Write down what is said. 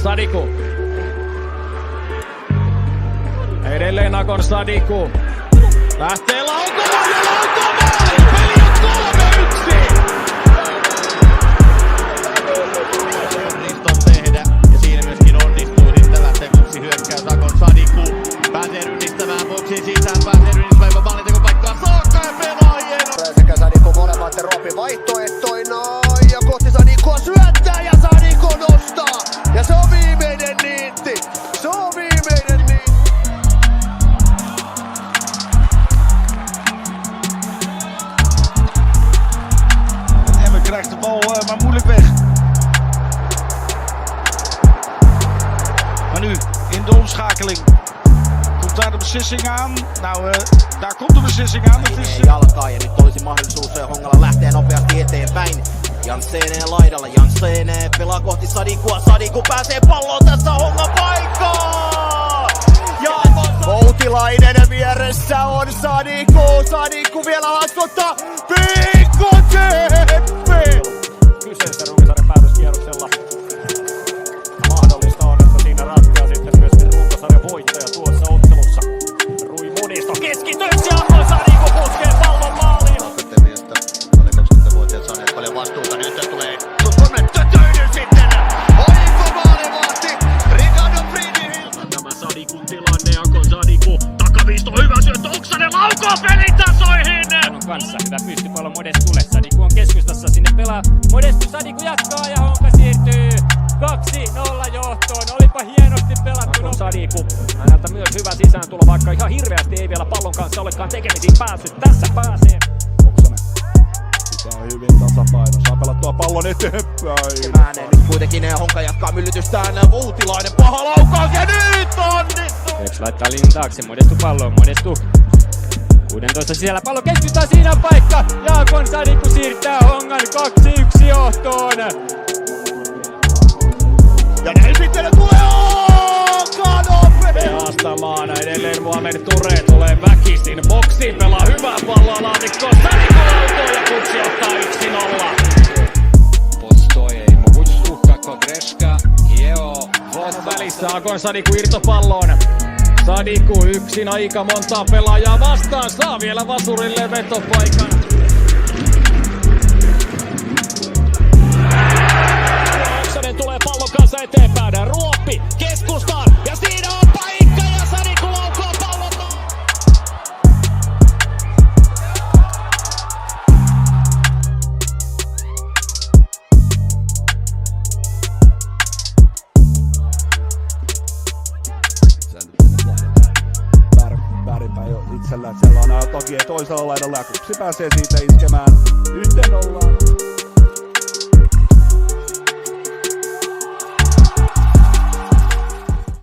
Sadiku. Edelleen Akon Sadiku. Lähtee laukomaan ja laukoo maaliin. Peli on 3-1. Onnistuu tehdä ja siinä myöskin onnistuu sitten lähtee yksi hyökkäys Akon Sadiku. Pääsee rynnistämään boksiin sisään, pääsee rynnistämään maalintekopaikkaan saakka ja pelaa hieno. Sekä Sadiku molemmat Ropi vaihtoehtoina ja kohti Sadikua syöttää ja Sadiku nostaa. Ja se on viimeinen niitti. Se on viimeinen niitti. Emmer krijgt de bal maar moeilijk weg. Maar nu in de omschakeling komt daar de beslissing aan. Nou, daar komt de beslissing aan. Het is jalkaa ja nyt olisi mahdollisuus Hongalla lähteä nopeasti eteenpäin. Jansseeneen laidalla, Jansseeneen pelaa kohti Sadikua, Sadiku pääsee palloon tässä Hongan paikkaan! Ja Voutilainen vieressä on Sadiku vielä laskottaa, Pikku Teppi! Kyseessä Ruumisaaren päätöskierroksella. Mahdollista on, että siinä ratkeaa sitten myöskin runkosarjan voittaja tuossa ottelussa. Rui Munisto keskitys ja Akon Sadiku puskee pallon maaliin. Akatemista alle 20-vuotiaat saaneet paljon vastuuta. Nyt tulee Tötöinen sitten. Oliko maalivahti? Ricardo Friedrich. Tämä Sadikun tilanne, Akon Sadiku. Takaviisto, hyvä syöttö, Oksanen laukoo pelin tasoihin. Kanssa hyvä pystypallo Modestulle. Sadiku on keskustassa, sinne pelaa Modestu. Sadiku jatkaa ja Honka siirtyy 2-0 johtoon. Olipa hienosti pelattu. Akon Sadiku. Häneltä myös hyvä sisääntulo, vaikka ihan hirveästi ei vielä pallon kanssa olekaan tekemisiin päässyt. Tässä pääsee. Oksanen pitää hyvin tasapaino. Saa pelattua pallon eteenpäin. Ääneen nyt kuitenkin Honka jatkaa myllytystään. Voutilainen paha laukaus ja nyt onnistuu! Veps laittaa linjan taakse, Modestu palloon, Modestu 16 sisällä, pallo keskittää, siinä on paikka, ja Akon Sadiku siirtää Hongan 2-1 johtoon. Ja näin sitten tulee Ja haastamaan edelleen Muhammed Ture tulee väkisin boksiin, pelaa hyvää palloa laatikkoon, Sadiku laukoo ja Kutsi ottaa 1-0. Postoje i mogućnost kakva greška i evo Välissä Akon Sadiku irtopalloon. Sadiku yksin aika montaa pelaajaa vastaan, saa vielä vasurille vetopaikan. Oksanen tulee pallon kanssa eteenpäin, Ruoppi keskustaan ja siinä on paikka ja Sadiku laukoo pallon. Väärinpäin jo itsellään, siellä on toki toisella laidalla ja Kupsi pääsee siitä iskemään 1-0.